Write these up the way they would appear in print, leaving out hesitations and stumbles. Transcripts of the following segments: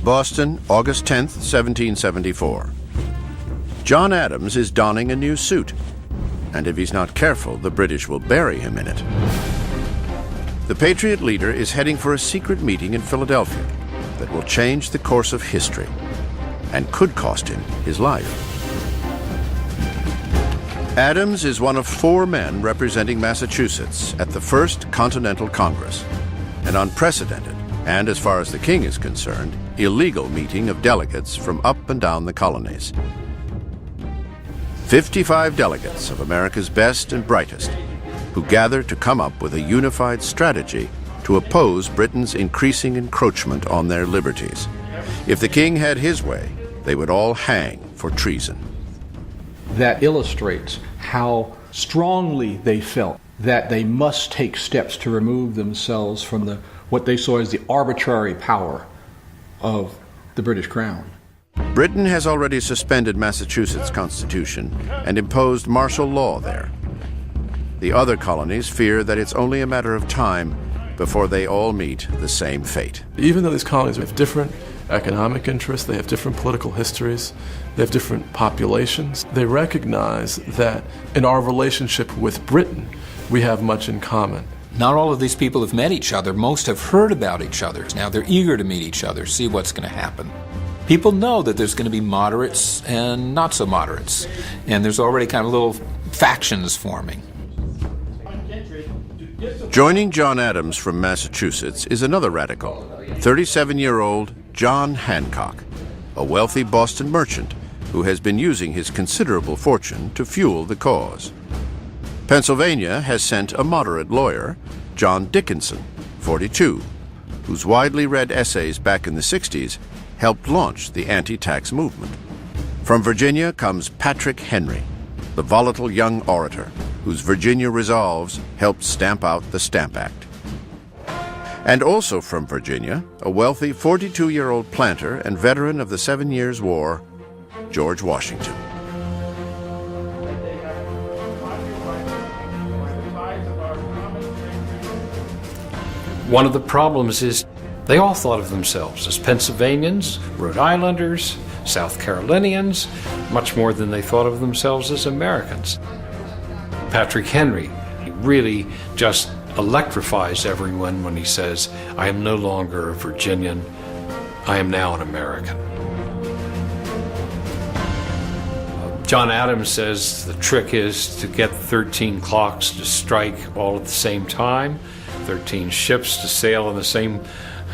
Boston, August 10th, 1774. John Adams is donning a new suit, and if he's not careful, the British will bury him in it. The Patriot leader is heading for a secret meeting in Philadelphia that will change the course of history and could cost him his life. Adams is one of 4 men representing Massachusetts at the First Continental Congress, an unprecedented, and as far as the king is concerned, illegal meeting of delegates from up and down the colonies. 55 delegates of America's best and brightest who gather to come up with a unified strategy to oppose Britain's increasing encroachment on their liberties. If the king had his way, they would all hang for treason. That illustrates how strongly they felt that they must take steps to remove themselves from what they saw as the arbitrary power of the British Crown. Britain has already suspended Massachusetts' constitution and imposed martial law there. The other colonies fear that it's only a matter of time before they all meet the same fate. Even though these colonies have different economic interests, they have different political histories, they have different populations, they recognize that in our relationship with Britain, we have much in common. Not all of these people have met each other. Most have heard about each other. Now they're eager to meet each other, see what's going to happen. People know that there's going to be moderates and not so moderates, and there's already kind of little factions forming. Joining John Adams from Massachusetts is another radical, 37-year-old John Hancock, a wealthy Boston merchant who has been using his considerable fortune to fuel the cause. Pennsylvania has sent a moderate lawyer, John Dickinson, 42, whose widely read essays back in the 60s helped launch the anti-tax movement. From Virginia comes Patrick Henry, the volatile young orator whose Virginia resolves helped stamp out the Stamp Act. And also from Virginia, a wealthy 42-year-old planter and veteran of the 7 Years' War, George Washington. One of the problems is they all thought of themselves as Pennsylvanians, Rhode Islanders, South Carolinians, much more than they thought of themselves as Americans. Patrick Henry really just electrifies everyone when he says, "I am no longer a Virginian, I am now an American." John Adams says the trick is to get 13 clocks to strike all at the same time, 13 ships to sail in the same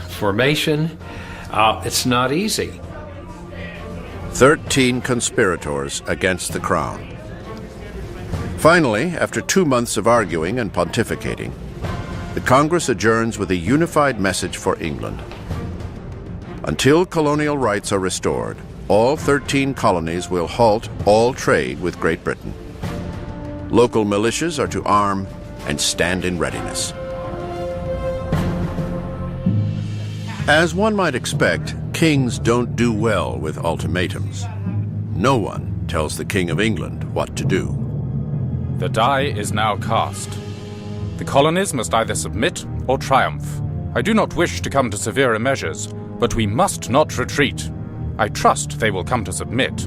formation. It's not easy. 13 conspirators against the crown. Finally, after 2 months of arguing and pontificating, the Congress adjourns with a unified message for England. Until colonial rights are restored, all 13 colonies will halt all trade with Great Britain. Local militias are to arm and stand in readiness. As one might expect, kings don't do well with ultimatums. No one tells the King of England what to do. The die is now cast. The colonies must either submit or triumph. I do not wish to come to severer measures, but we must not retreat. I trust they will come to submit.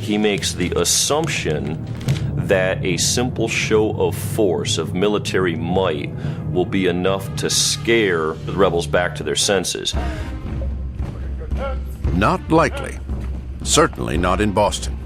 He makes the assumption that a simple show of force, of military might, will be enough to scare the rebels back to their senses. Not likely. Certainly not in Boston.